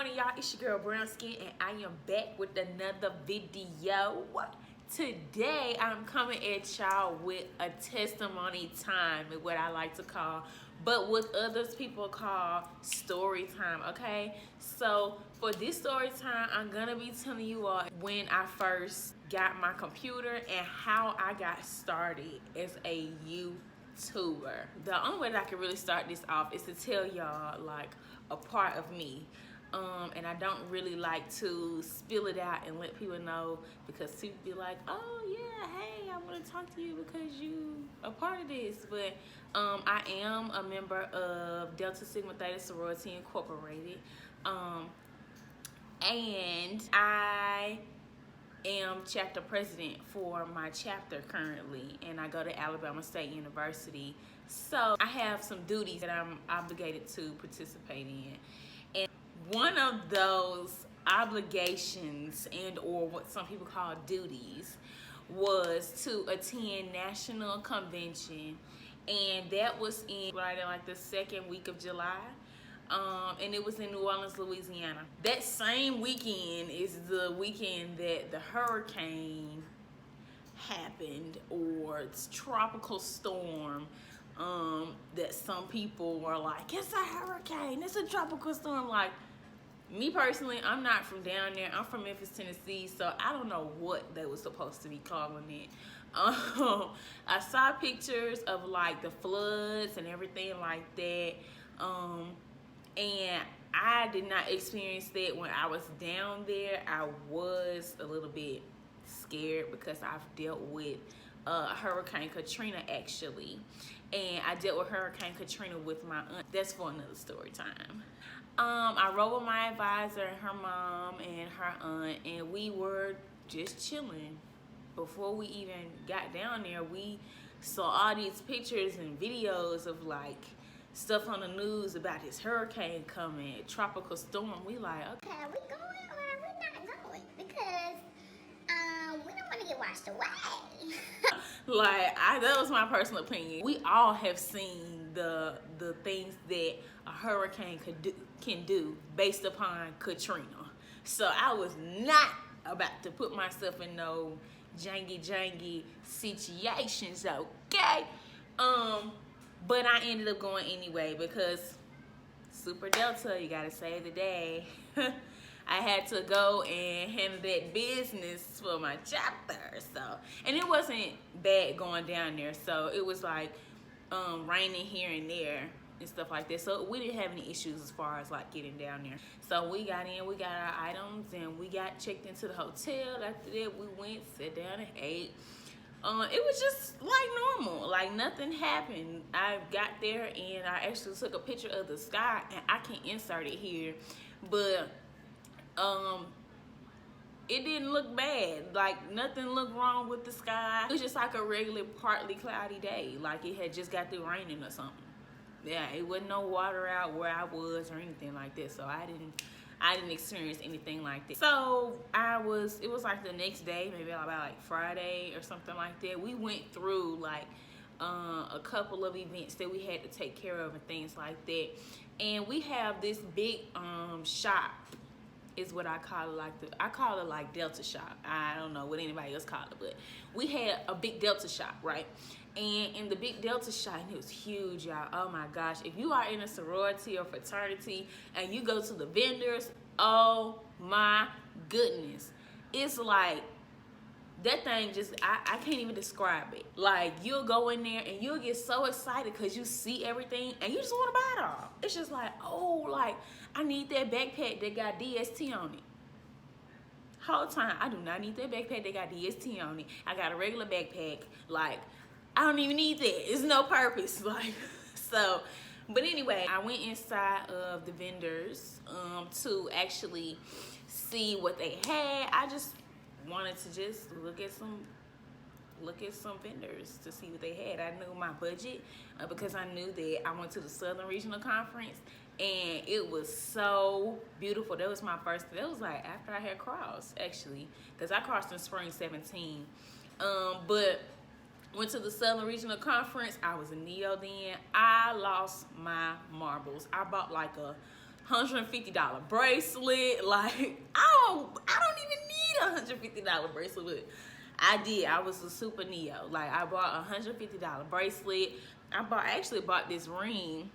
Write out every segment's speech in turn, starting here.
morning, y'all. It's your girl Brown Skin, and I am back with another video. Today, I'm coming at y'all with a testimony time, is what I like to call, but what others people call story time, okay? So, for this story time, I'm gonna be telling you all when I first got my computer and how I got started as a YouTuber. The only way that I can really start this off is to tell y'all like a part of me. And I don't really like to spill it out and let people know, because people be like, oh yeah, hey, I want to talk to you because you a part of this. But I am a member of Delta Sigma Theta Sorority Incorporated, and I am chapter president for my chapter currently, and I go to Alabama State University. So I have some duties that I'm obligated to participate in. And one of those obligations and or what some people call duties was to attend national convention, and that was in like the second week of July. And it was in New Orleans, Louisiana. That same weekend is the weekend that the hurricane happened, or it's tropical storm. That some people were like, it's a hurricane, it's a tropical storm. Like, me personally, I'm not from down there. I'm from Memphis, Tennessee, so I don't know what they were supposed to be calling it. I saw pictures of like the floods and everything like that. And I did not experience that when I was down there. I was a little bit scared because I've dealt with Hurricane Katrina actually. And I dealt with Hurricane Katrina with my aunt. That's for another story time. I rode with my advisor and her mom and her aunt, and we were just chilling. Before we even got down there, we saw all these pictures and videos of like stuff on the news about this hurricane coming, tropical storm. We like, okay, we going or we're not going, because we don't want to get washed away. like, that was my personal opinion. We all have seen the things that a hurricane can do based upon Katrina. So I was not about to put myself in no jangy situations, okay? But I ended up going anyway because Super Delta, you gotta save the day. I had to go and handle that business for my chapter. So, and it wasn't bad going down there. So it was like raining here and there and stuff like that. So we didn't have any issues as far as like getting down there. So we got in, we got our items, and we got checked into the hotel. After that, we went, sat down and ate. It was just like normal, like nothing happened. I got there and I actually took a picture of the sky, and I can insert it here, but it didn't look bad. Like, nothing looked wrong with the sky. It was just like a regular partly cloudy day, like it had just got through raining or something. Yeah, it wasn't no water out where I was or anything like that, so I didn't experience anything like that. So it was like the next day, maybe about like Friday or something like that. We went through like a couple of events that we had to take care of and things like that. And we have this big shop, is what I call it. I call it like Delta shop. I don't know what anybody else call it, but we had a big Delta shop, right? And in the big Delta shop, and it was huge, y'all. Oh my gosh. If you are in a sorority or fraternity and you go to the vendors, oh my goodness. It's like, that thing just, I can't even describe it. Like, you'll go in there and you'll get so excited because you see everything and you just want to buy it all. It's just like, oh, like, I need that backpack that got DST on it. Whole time, I do not need that backpack that got DST on it. I got a regular backpack. Like, I don't even need that. It's no purpose. Like, so, but anyway, I went inside of the vendors to actually see what they had. I just wanted to just look at some vendors to see what they had. I knew my budget because I knew that I went to the Southern Regional Conference, and it was so beautiful. That was my first, that was like after I had crossed, actually, because I crossed in spring 17. But went to the Southern Regional Conference. I was a Neo then. I lost my marbles. I bought like a $150 bracelet. Like, I don't even need a $150 bracelet, but I did. I was a super neo. Like, I bought a $150 bracelet. I actually bought this ring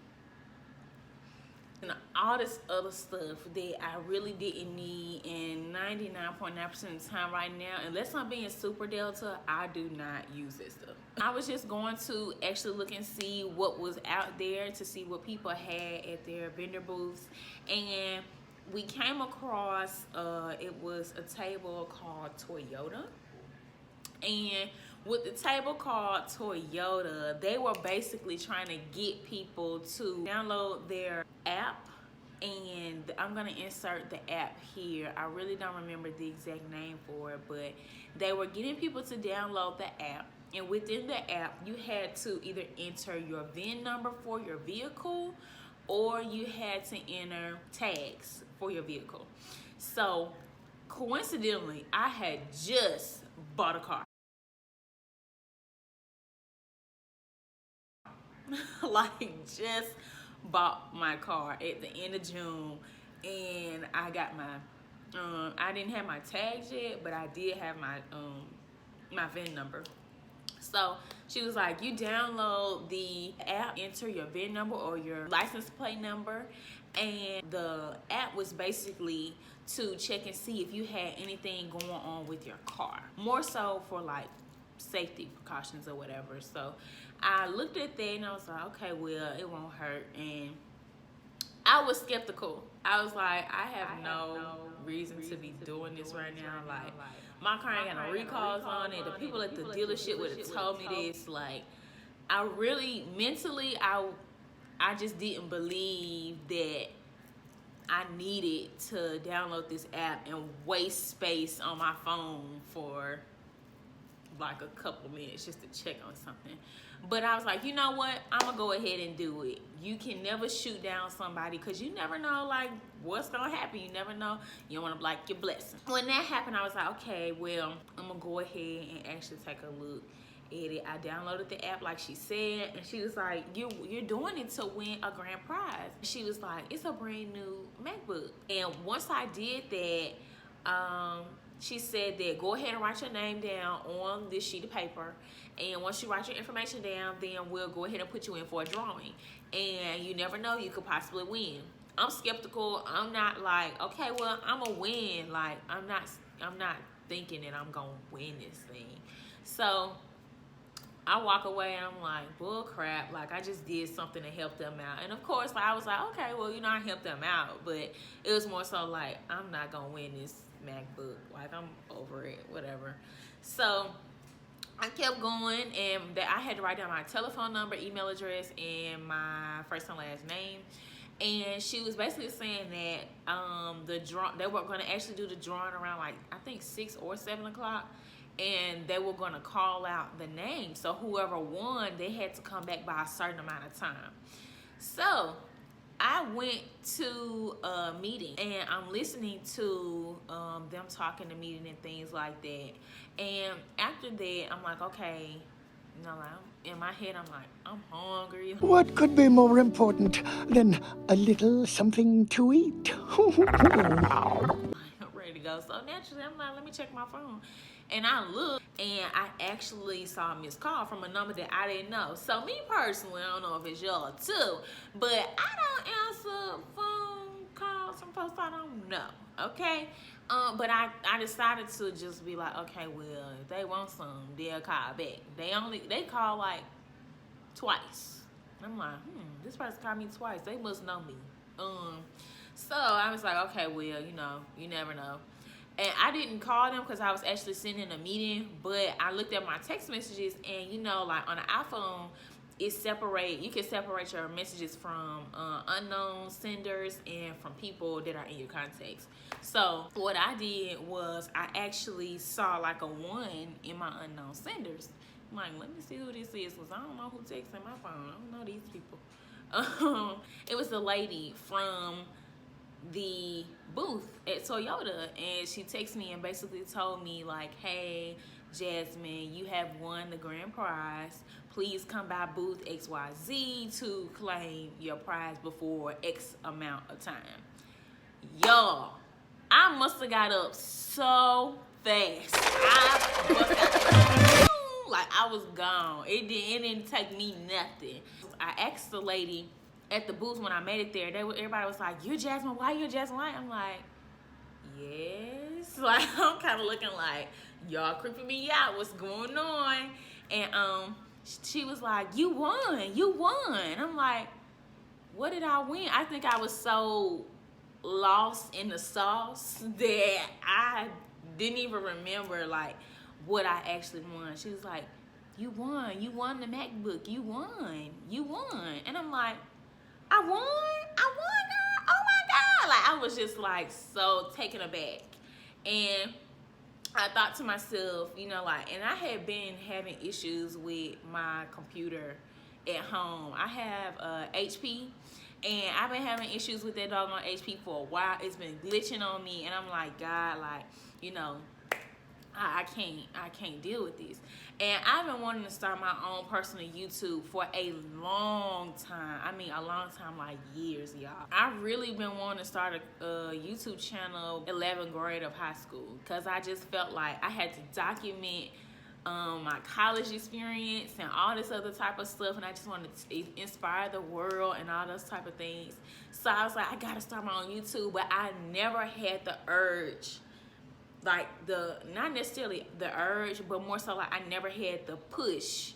and all this other stuff that I really didn't need. And 99.9% of the time right now, unless I'm being super Delta, I do not use this stuff. I was just going to actually look and see what was out there, to see what people had at their vendor booths. And we came across, it was a table called Toyota. And with the table called Toyota, they were basically trying to get people to download their app. And I'm gonna insert the app here. I really don't remember the exact name for it, but they were getting people to download the app. And within the app, you had to either enter your VIN number for your vehicle, or you had to enter tags for your vehicle. So coincidentally, I had just bought a car. Like, just bought my car at the end of June, and I got my I didn't have my tags yet, but I did have my my VIN number. So she was like, you download the app, enter your VIN number or your license plate number, and the app was basically to check and see if you had anything going on with your car, more so for like safety precautions or whatever. So I looked at that and I was like, okay, well, it won't hurt. And I was skeptical. I was like, I have no reason to be doing this right now. Like, my car ain't got no recalls on it. The people at the dealership would have told me this. Like, I really, mentally, I just didn't believe that I needed to download this app and waste space on my phone for like a couple minutes just to check on something. But I was like, you know what? I'm gonna go ahead and do it. You can never shoot down somebody, because you never know like what's gonna happen. You never know. You don't want to block your blessing. When that happened, I was like, okay, well, I'm gonna go ahead and actually take a look at it. I downloaded the app like she said, and she was like, you're doing it to win a grand prize. She was like, it's a brand new MacBook. And once I did that, she said that go ahead and write your name down on this sheet of paper, and once you write your information down, then we'll go ahead and put you in for a drawing. And you never know, you could possibly win. I'm skeptical. I'm not like, okay, well, I'm gonna win. Like, I'm not thinking that I'm gonna win this thing. So I walk away and I'm like, bull crap. Like, I just did something to help them out. And of course, I was like, okay, well, you know, I helped them out, but it was more so like, I'm not gonna win this MacBook. Like, I'm over it, whatever. So I kept going, and I had to write down my telephone number, email address, and my first and last name. And she was basically saying that they were going to actually do the drawing around like, I think 6 or 7 o'clock, and they were going to call out the name. So whoever won, they had to come back by a certain amount of time. So I went to a meeting, and I'm listening to them talking to meeting and things like that. And after that, I'm like, okay, you know, like, in my head, I'm like, I'm hungry. What could be more important than a little something to eat? I'm ready to go. So naturally, I'm like, let me check my phone. And I looked, and I actually saw a missed call from a number that I didn't know. So me personally, I don't know if it's y'all too, but I don't answer phone calls from folks I don't know, okay? But I decided to just be like, okay, well, if they want some, they'll call back. They call like twice. I'm like, this person called me twice. They must know me. So I was like, okay, well, you know, you never know. And I didn't call them because I was actually sitting in a meeting, but I looked at my text messages, and you know, like on an iPhone, you can separate your messages from unknown senders and from people that are in your contacts. So what I did was I actually saw like a 1 in my unknown senders. I'm like, let me see who this is, because I don't know who texting my phone. I don't know these people. It was a lady from the booth at Toyota, and she texted me and basically told me like, hey, Jasmine, you have won the grand prize. Please come by booth XYZ to claim your prize before X amount of time. Y'all, I must have got up so fast. Like I was gone. It didn't take me nothing. I asked the lady at the booth when I made it there. Everybody was like, "You're Jasmine White. You're Jasmine White." I'm like, yes. Like I'm kind of looking like y'all creeping me out. What's going on? And she was like, "You won. You won." I'm like, "What did I win?" I think I was so lost in the sauce that I didn't even remember like what I actually won. She was like, "You won the MacBook, you won. And I'm like, I won, girl. Oh my God. Like I was just like so taken aback. And I thought to myself, you know, like, and I had been having issues with my computer at home. I have HP, and I've been having issues with that doggone HP for a while. It's been glitching on me, and I'm like, God, like, you know, I can't deal with this. And I've been wanting to start my own personal YouTube for a long time. I mean, a long time, like years, y'all. I've really been wanting to start a YouTube channel 11th grade of high school, because I just felt like I had to document my college experience and all this other type of stuff, and I just wanted to inspire the world and all those type of things. So I was like, I gotta start my own YouTube, but I never had the urge, like not necessarily the urge, but more so like I never had the push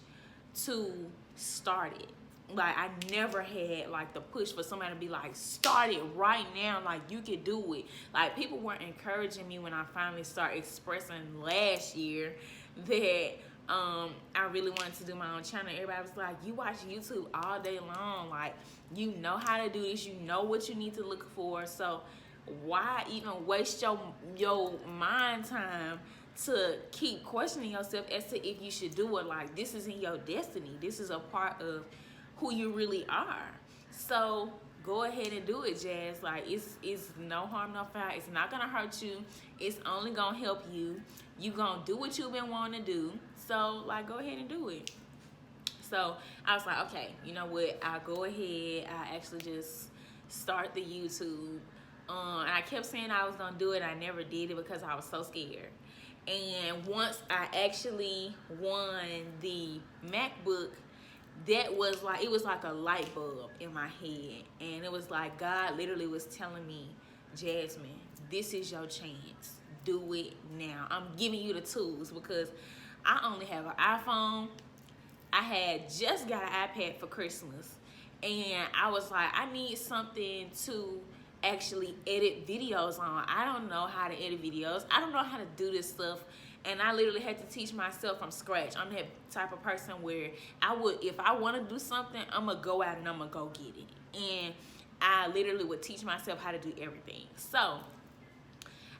to start it. Like I never had like the push for somebody to be like, start it right now, like you can do it. Like people weren't encouraging me when I finally started expressing last year that I really wanted to do my own channel. Everybody was like, you watch YouTube all day long, like you know how to do this, you know what you need to look for, so why even waste your mind time to keep questioning yourself as to if you should do it? Like this is in your destiny. This is a part of who you really are. So go ahead and do it, Jazz. Like it's no harm, no foul. It's not gonna hurt you. It's only gonna help you. You gonna do what you've been wanting to do. So like go ahead and do it. So I was like, okay, you know what? I'll go ahead. I actually just start the YouTube. And I kept saying I was gonna do it. I never did it because I was so scared. And once I actually won the MacBook, that was like, it was like a light bulb in my head. And it was like God literally was telling me, Jasmine, this is your chance. Do it now. I'm giving you the tools, because I only have an iPhone. I had just got an iPad for Christmas, and I was like, I need something to actually edit videos on. I don't know how to edit videos. I don't know how to do this stuff, and I literally had to teach myself from scratch. I'm that type of person where if I want to do something, I'm gonna go out and I'm gonna go get it. And I literally would teach myself how to do everything. So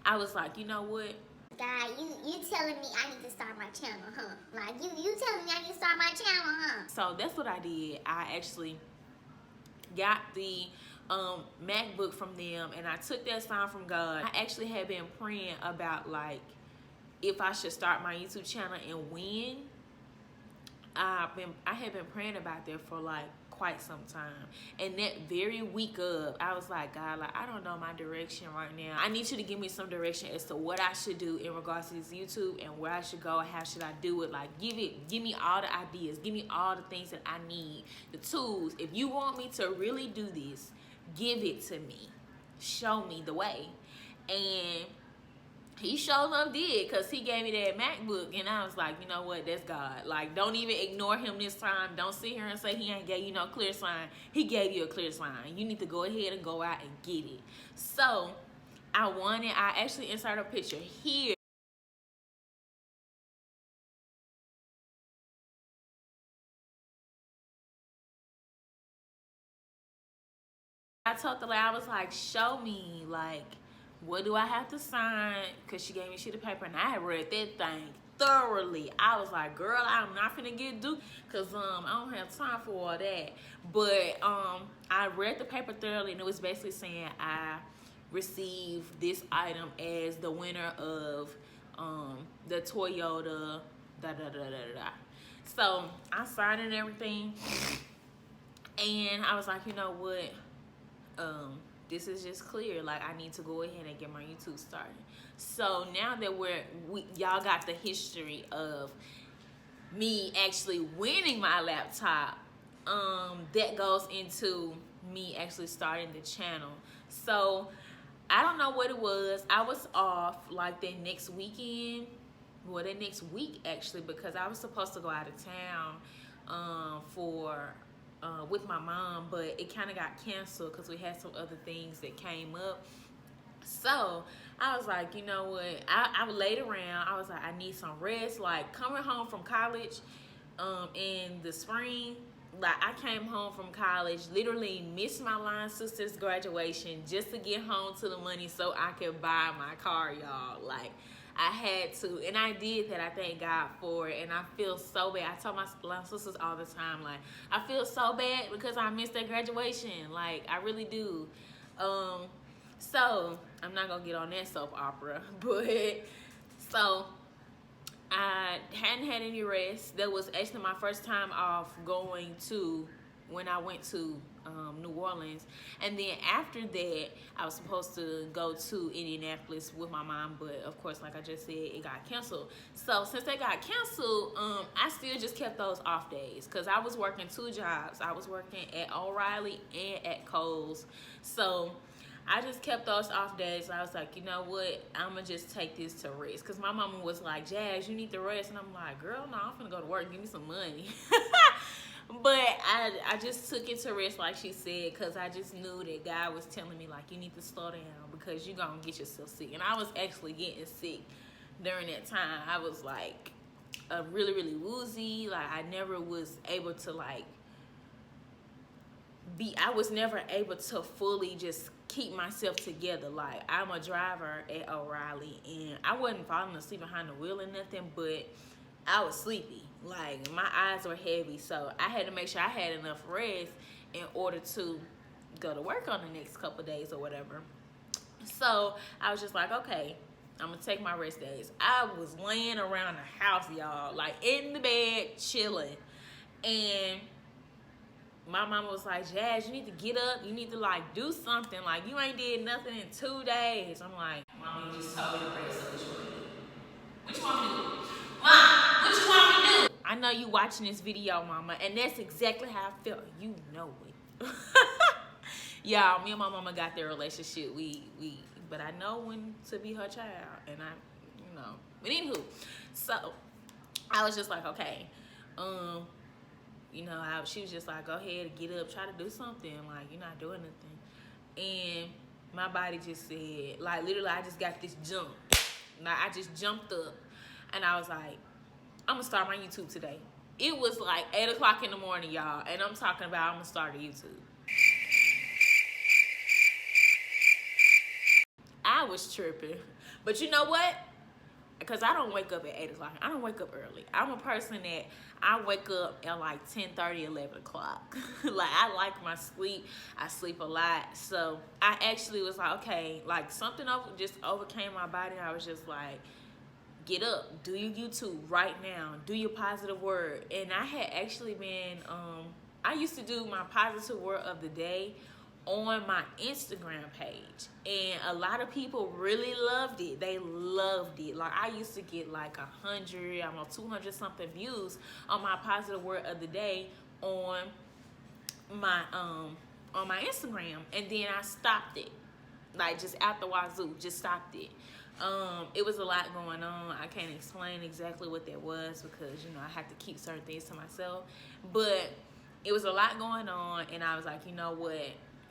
I was like, you know what? God, you telling me I need to start my channel, huh? Like you telling me I need to start my channel, huh? So that's what I did. I actually got the MacBook from them, and I took that sign from God. I actually had been praying about like if I should start my YouTube channel and when. I had been praying about that for like quite some time, and that very week of, I was like, God, like I don't know my direction right now. I need you to give me some direction as to what I should do in regards to this YouTube and where I should go and how should I do it. Like give me all the ideas, give me all the things that I need, the tools. If you want me to really do this, give it to me, show me the way. And he sure enough did, because he gave me that MacBook, and I was like, you know what, that's God. Like, don't even ignore him this time. Don't sit here and say he ain't gave you no clear sign. He gave you a clear sign. You need to go ahead and go out and get it. So I won it. I actually inserted a picture here. I told the lady, I was like, show me, like, what do I have to sign? Because she gave me a sheet of paper, and I had read that thing thoroughly. I was like, girl, I'm not finna get due, because I don't have time for all that. But I read the paper thoroughly, and it was basically saying I received this item as the winner of the Toyota, da da da da da. So I signed and everything, and I was like, you know what, this is just clear. Like, I need to go ahead and get my YouTube started. So now that y'all got the history of me actually winning my laptop, that goes into me actually starting the channel. So I don't know what it was. I was off like that next weekend, well, that next week actually, because I was supposed to go out of town with my mom, but it kind of got canceled because we had some other things that came up. So I was like, you know what, I laid around. I was like, I need some rest. Like, coming home from college in the spring, like, I came home from college, literally missed my line sister's graduation just to get home to the money so I could buy my car, y'all. Like, I had to, and I did that. I thank God for it, and I feel so bad. I tell my line sisters all the time, like, I feel so bad because I missed that graduation. Like, I really do. So I'm not gonna get on that soap opera, but so I hadn't had any rest. That was actually my first time off when I went to New Orleans. And then after that, I was supposed to go to Indianapolis with my mom, but of course, like I just said, it got canceled. So since they got canceled, I still just kept those off days because I was working 2 jobs. I was working at O'Reilly and at Kohl's. So I just kept those off days. I was like, you know what, I'm gonna just take this to rest. Because my mama was like, Jazz, you need to rest. And I'm like, girl, no, I'm gonna go to work, give me some money. But I just took it to rest, like she said, because I just knew that God was telling me, like, you need to slow down because you're gonna get yourself sick. And I was actually getting sick during that time. I was like really, really woozy. Like, I never was able to like I was never able to fully just keep myself together. Like, I'm a driver at O'Reilly, and I wasn't falling asleep behind the wheel or nothing, but I was sleepy. Like, my eyes were heavy, so I had to make sure I had enough rest in order to go to work on the next couple days or whatever. So I was just like, okay, I'm gonna take my rest days. I was laying around the house, y'all, like in the bed, chilling, and my mama was like, Jazz, you need to get up. You need to, like, do something. Like, you ain't did nothing in 2 days. I'm like, Mama, you just told me to rest, so what you want me to do? What you want me to do? Mom, what you want me to do? I know you watching this video, Mama, and that's exactly how I felt. You know it. Y'all, me and my mama got their relationship. But I know when to be her child, and But anywho, so I was just like, okay, she was just like, go ahead and get up, try to do something. Like, you're not doing nothing. And my body just said, like, literally, I just got this jump. Like, I just jumped up, and I was like, I'm gonna start my YouTube today. It was like 8 o'clock in the morning, y'all, and I'm talking about I'm gonna start a YouTube. I was tripping. But you know what? Because I don't wake up at 8 o'clock. I don't wake up early. I'm a person that I wake up at like 10:30, 11 o'clock. Like, I like my sleep. I sleep a lot. So I actually was like, okay, like, something just overcame my body. I was just like, get up, do your YouTube right now, do your positive word. And I had actually been, I used to do my positive word of the day on my Instagram page, and a lot of people really loved it. They loved it. Like, I used to get like 100, 200 something views on my positive word of the day on my Instagram, and then I stopped it, like, just out the wazoo, just stopped it. It was a lot going on. I can't explain exactly what that was because, I have to keep certain things to myself, but it was a lot going on, and I was like, you know what,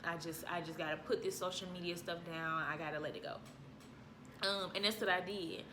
I just gotta put this social media stuff down. I gotta let it go. And that's what I did.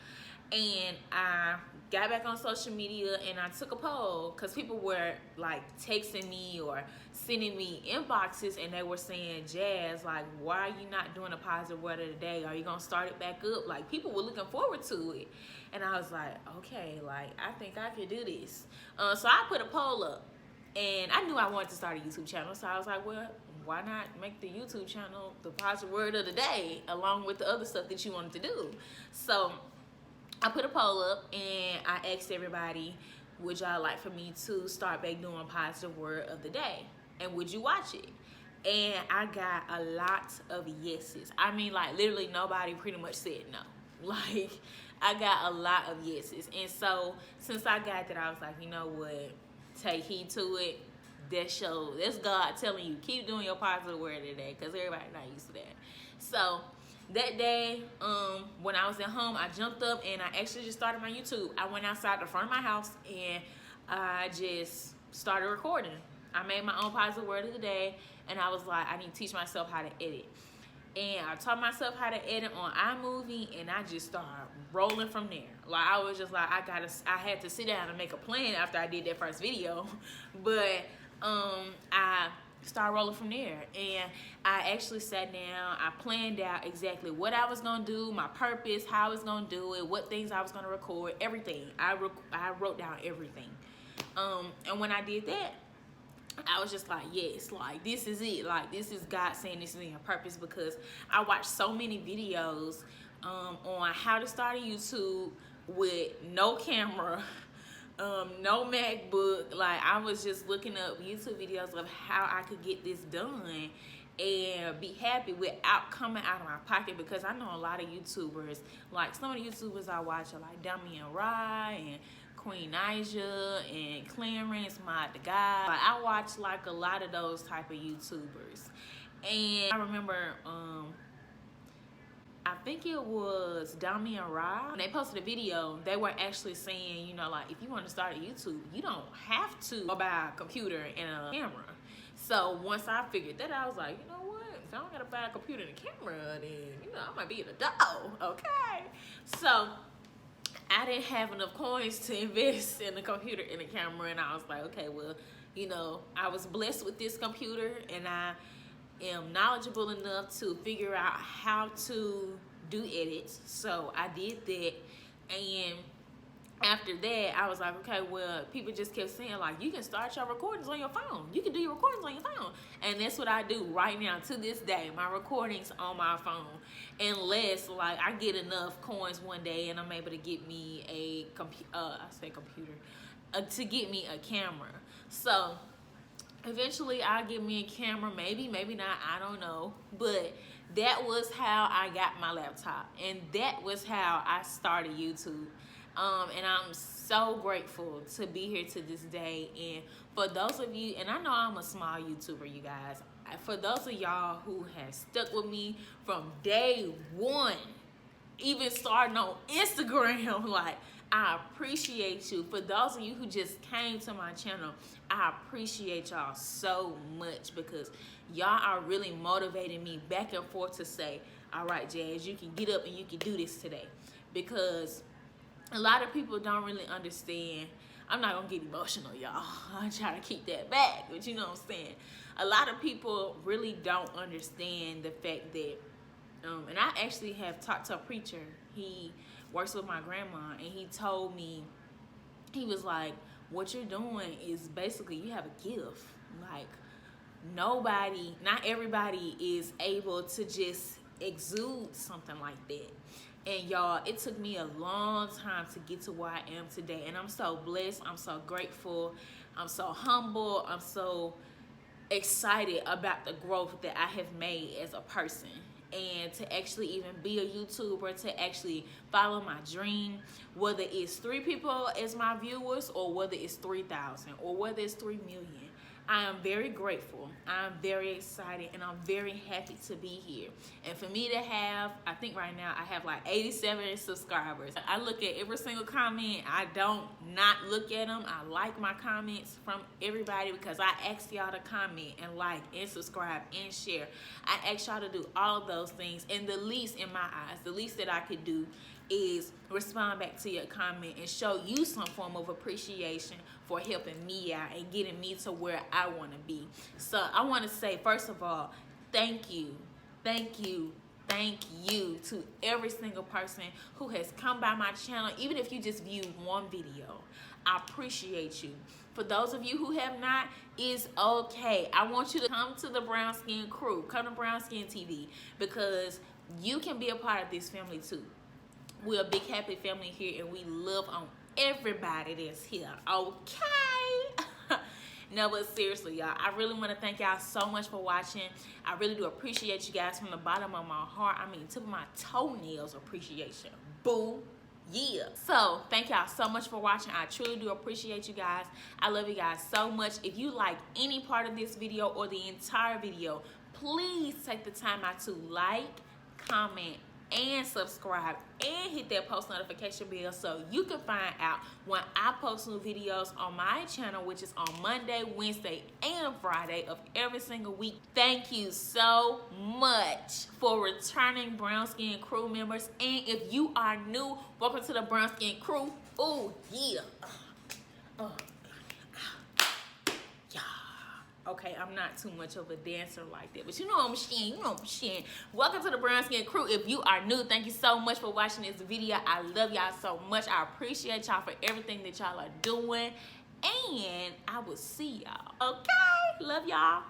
And I got back on social media, and I took a poll because people were like texting me or sending me inboxes, and they were saying, Jazz, like, why are you not doing a positive word of the day? Are you gonna start it back up? Like, people were looking forward to it. And I was like, okay, like, I think I could do this. So I put a poll up, and I knew I wanted to start a YouTube channel. So I was like, well, why not make the YouTube channel the positive word of the day along with the other stuff that you wanted to do? So I put a poll up and I asked everybody, would y'all like for me to start back doing positive word of the day? And would you watch it? And I got a lot of yeses. I mean, like, literally nobody pretty much said no. Like, I got a lot of yeses. And so, since I got that, I was like, you know what? Take heed to it. That's God telling you, keep doing your positive word today, because everybody not used to that. So, that day, when I was at home, I jumped up and I actually just started my YouTube. I went outside the front of my house and I just started recording. I made my own positive word of the day, and I was like, I need to teach myself how to edit. And I taught myself how to edit on iMovie, and I just started rolling from there. Like, I was just like, I had to sit down and make a plan after I did that first video. But I started rolling from there, and I actually sat down. I planned out exactly what I was gonna do, my purpose, how I was gonna do it, what things I was gonna record, everything. I wrote down everything. And when I did that, I was just like, yes, like, this is it. Like, this is God saying this is your purpose, because I watched so many videos on how to start a YouTube with no camera, no MacBook. Like, I was just looking up YouTube videos of how I could get this done and be happy without coming out of my pocket, because I know a lot of YouTubers, like some of the YouTubers I watch are like Dummy and Rye and Queen Asia and Clarence, Mod the Guy. Like, I watch like a lot of those type of YouTubers. And I remember, I think it was Dummy and Rye. When they posted a video, they were actually saying, you know, like, if you want to start a YouTube, you don't have to buy a computer and a camera. So once I figured that out, I was like, you know what? If I don't gotta buy a computer and a camera, then, you know, I might be in the dough, okay? So I didn't have enough coins to invest in a computer and a camera, and I was like, okay, well, you know, I was blessed with this computer, and I am knowledgeable enough to figure out how to do edits. So I did that, and after that, I was like, okay, well, people just kept saying, like, you can start your recordings on your phone. You can do your recordings on your phone. And that's what I do right now to this day. My recordings on my phone. Unless, like, I get enough coins one day and I'm able to get me a to get me a camera. So eventually I'll get me a camera, maybe not, I don't know. But that was how I got my laptop. And that was how I started YouTube. And I'm so grateful to be here to this day. And for those of you, and I know I'm a small YouTuber, you guys, for those of y'all who have stuck with me from day one, even starting on Instagram, like, I appreciate you. For those of you who just came to my channel, I appreciate y'all so much, because y'all are really motivating me back and forth to say, all right, Jazz, you can get up and you can do this today. Because a lot of people don't really understand. I'm not gonna get emotional, y'all. I try to keep that back, but you know what I'm saying. A lot of people really don't understand the fact that, and I actually have talked to a preacher. He works with my grandma, and he told me, he was like, what you're doing is basically, you have a gift. Like, not everybody is able to just exude something like that. And y'all, it took me a long time to get to where I am today. And I'm so blessed. I'm so grateful. I'm so humble. I'm so excited about the growth that I have made as a person. And to actually even be a YouTuber, to actually follow my dream, whether it's 3 people as my viewers, or whether it's 3,000, or whether it's 3 million. I am very grateful. I'm very excited, and I'm very happy to be here. And for me to have, I think right now I have like 87 subscribers. I look at every single comment. I don't not look at them. I like my comments from everybody, because I ask y'all to comment and like and subscribe and share. I ask y'all to do all of those things. And the least, in my eyes, the least that I could do is respond back to your comment and show you some form of appreciation for helping me out and getting me to where I want to be. So I want to say, first of all, thank you to every single person who has come by my channel. Even if you just viewed one video, I appreciate you. For those of you who have not, it's okay. I want you to come to the Brown Skin crew, come to Brown Skin TV, because you can be a part of this family too. We're a big happy family here, and we love on everybody that's here. Okay. No, but seriously, y'all, I really want to thank y'all so much for watching. I really do appreciate you guys from the bottom of my heart. I mean, tip of my toenails appreciation. Boo. Yeah. So thank y'all so much for watching. I truly do appreciate you guys. I love you guys so much. If you like any part of this video or the entire video, please take the time out to like, comment, and subscribe, and hit that post notification bell so you can find out when I post new videos on my channel, which is on Monday, Wednesday, and Friday of every single week. Thank you so much for returning Brown Skin Crew members, and if you are new, welcome to the Brown Skin Crew. Oh yeah. Okay, I'm not too much of a dancer like that, but you know what I'm saying, Welcome to the Brown Skin Crew. If you are new, thank you so much for watching this video. I love y'all so much. I appreciate y'all for everything that y'all are doing, and I will see y'all. Okay, love y'all.